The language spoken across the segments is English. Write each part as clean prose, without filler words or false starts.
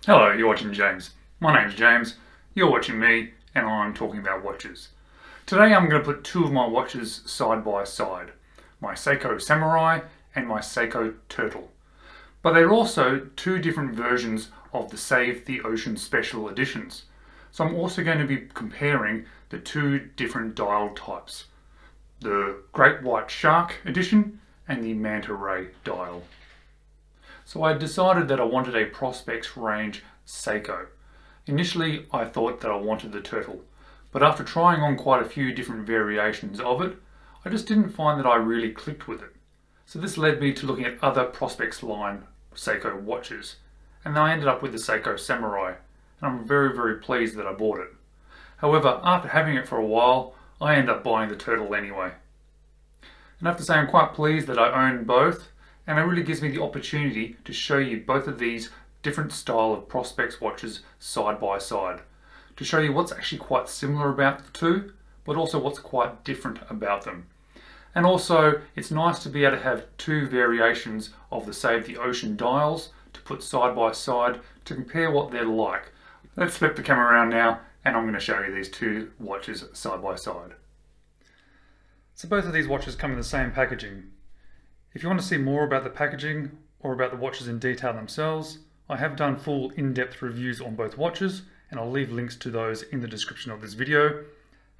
Hello, you're watching James. My name's James, you're watching me, and I'm talking about watches. Today I'm going to put two of my watches side by side, my Seiko Samurai and my Seiko Turtle. But they're also two different versions of the Save the Ocean special editions. So I'm also going to be comparing the two different dial types, the Great White Shark edition and the Manta Ray dial. So I decided that I wanted a Prospex range Seiko. Initially I thought that I wanted the Turtle, but after trying on quite a few different variations of it, I just didn't find that I really clicked with it. So this led me to looking at other Prospex line Seiko watches, and I ended up with the Seiko Samurai, and I'm very pleased that I bought it. However, after having it for a while, I ended up buying the Turtle anyway. And I have to say I'm quite pleased that I own both, and it really gives me the opportunity to show you both of these different style of Prospex watches side by side, to show you what's actually quite similar about the two, but also what's quite different about them. And also, it's nice to be able to have two variations of the Save the Ocean dials to put side by side to compare what they're like. Let's flip the camera around now, and I'm going to show you these two watches side by side. So both of these watches come in the same packaging. If you want to see more about the packaging or about the watches in detail themselves, I have done full in-depth reviews on both watches, and I'll leave links to those in the description of this video.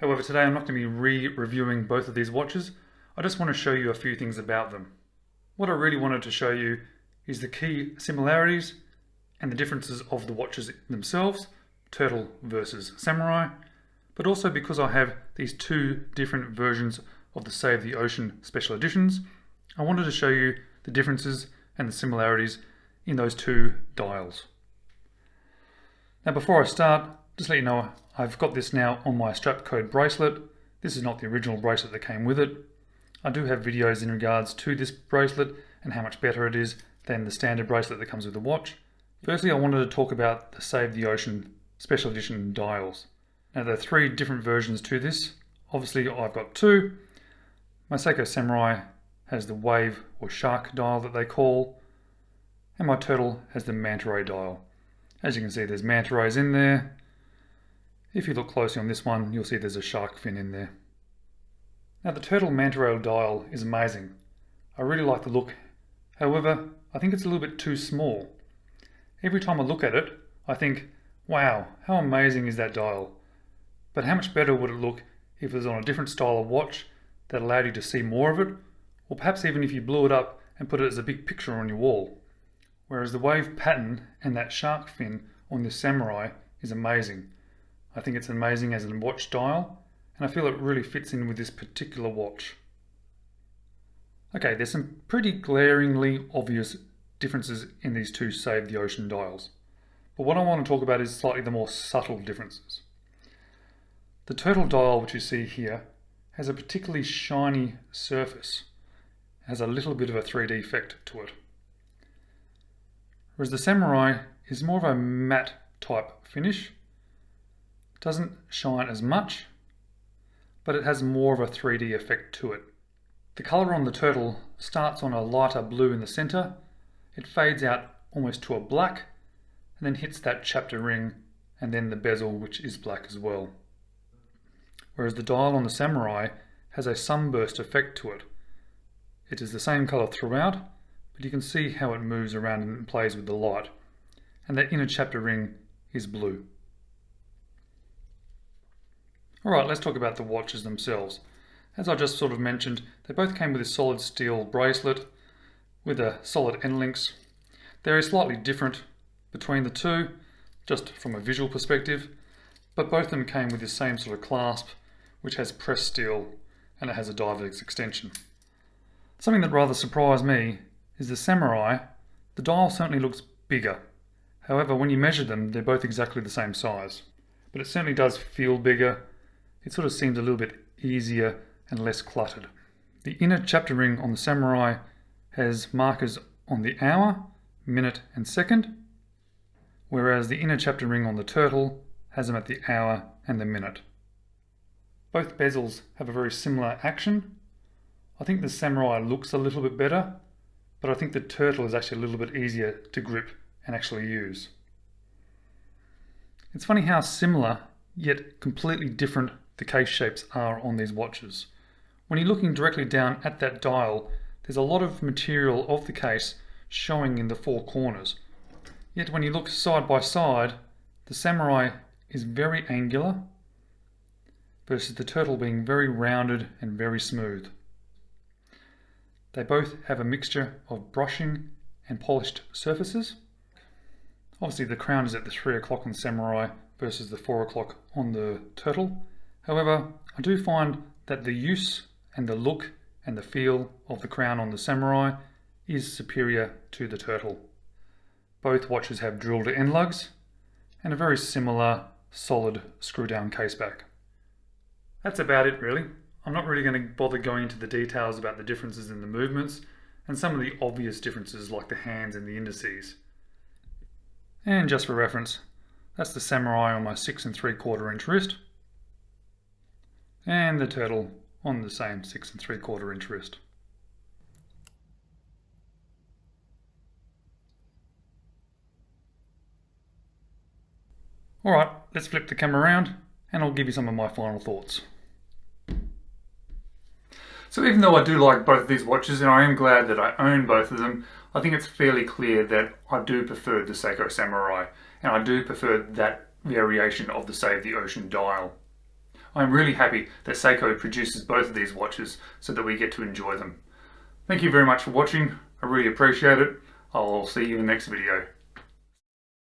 However, today I'm not going to be re-reviewing both of these watches. I just want to show you a few things about them. What I really wanted to show you is the key similarities and the differences of the watches themselves, Turtle versus Samurai, but also because I have these two different versions of the Save the Ocean special editions, I wanted to show you the differences and the similarities in those two dials. Now before I start, just let you know I've got this now on my Strapcode bracelet. This is not the original bracelet that came with it. I do have videos in regards to this bracelet and how much better it is than the standard bracelet that comes with the watch. Firstly, I wanted to talk about the Save the Ocean special edition dials. Now there are three different versions to this. Obviously I've got two. My Seiko Samurai has the wave or shark dial that they call, and my Turtle has the Manta Ray dial. As you can see, there's manta rays in there. If you look closely on this one, you'll see there's a shark fin in there. Now the Turtle Manta Ray dial is amazing. I really like the look. However, I think it's a little bit too small. Every time I look at it, I think, wow, how amazing is that dial? But how much better would it look if it was on a different style of watch that allowed you to see more of it? Or perhaps even if you blew it up and put it as a big picture on your wall. Whereas the wave pattern and that shark fin on this Samurai is amazing. I think it's amazing as a watch dial, and I feel it really fits in with this particular watch. Okay, there's some pretty glaringly obvious differences in these two Save the Ocean dials. But what I want to talk about is slightly the more subtle differences. The Turtle dial, which you see here, has a particularly shiny surface. It has a little bit of a 3D effect to it. Whereas the Samurai is more of a matte type finish. It doesn't shine as much, but it has more of a 3D effect to it. The colour on the Turtle starts on a lighter blue in the centre, it fades out almost to a black, and then hits that chapter ring and then the bezel, which is black as well. Whereas the dial on the Samurai has a sunburst effect to it. It is the same colour throughout, but you can see how it moves around and plays with the light. And that inner chapter ring is blue. Alright, let's talk about the watches themselves. As I just sort of mentioned, they both came with a solid steel bracelet with a solid end links. They're slightly different between the two, just from a visual perspective, but both of them came with the same sort of clasp, which has pressed steel and it has a divergence extension. Something that rather surprised me is the Samurai. The dial certainly looks bigger. However, when you measure them, they're both exactly the same size. But it certainly does feel bigger. It sort of seems a little bit easier and less cluttered. The inner chapter ring on the Samurai has markers on the hour, minute and second, whereas the inner chapter ring on the Turtle has them at the hour and the minute. Both bezels have a very similar action. I think the Samurai looks a little bit better, but I think the Turtle is actually a little bit easier to grip and actually use. It's funny how similar, yet completely different the case shapes are on these watches. When you're looking directly down at that dial, there's a lot of material of the case showing in the four corners. Yet when you look side by side, the Samurai is very angular versus the Turtle being very rounded and very smooth. They both have a mixture of brushing and polished surfaces. Obviously the crown is at the 3 o'clock on the Samurai versus the 4 o'clock on the Turtle. However, I do find that the use and the look and the feel of the crown on the Samurai is superior to the Turtle. Both watches have drilled end lugs and a very similar solid screw down case back. That's about it really. I'm not really going to bother going into the details about the differences in the movements and some of the obvious differences like the hands and the indices. And just for reference, that's the Samurai on my 6 3/4 inch wrist and the Turtle on the same 6 3/4 inch wrist. Alright, let's flip the camera around and I'll give you some of my final thoughts. So even though I do like both of these watches and I am glad that I own both of them, I think it's fairly clear that I do prefer the Seiko Samurai and I do prefer that variation of the Save the Ocean dial. I'm really happy that Seiko produces both of these watches so that we get to enjoy them. Thank you very much for watching, I really appreciate it. I'll see you in the next video.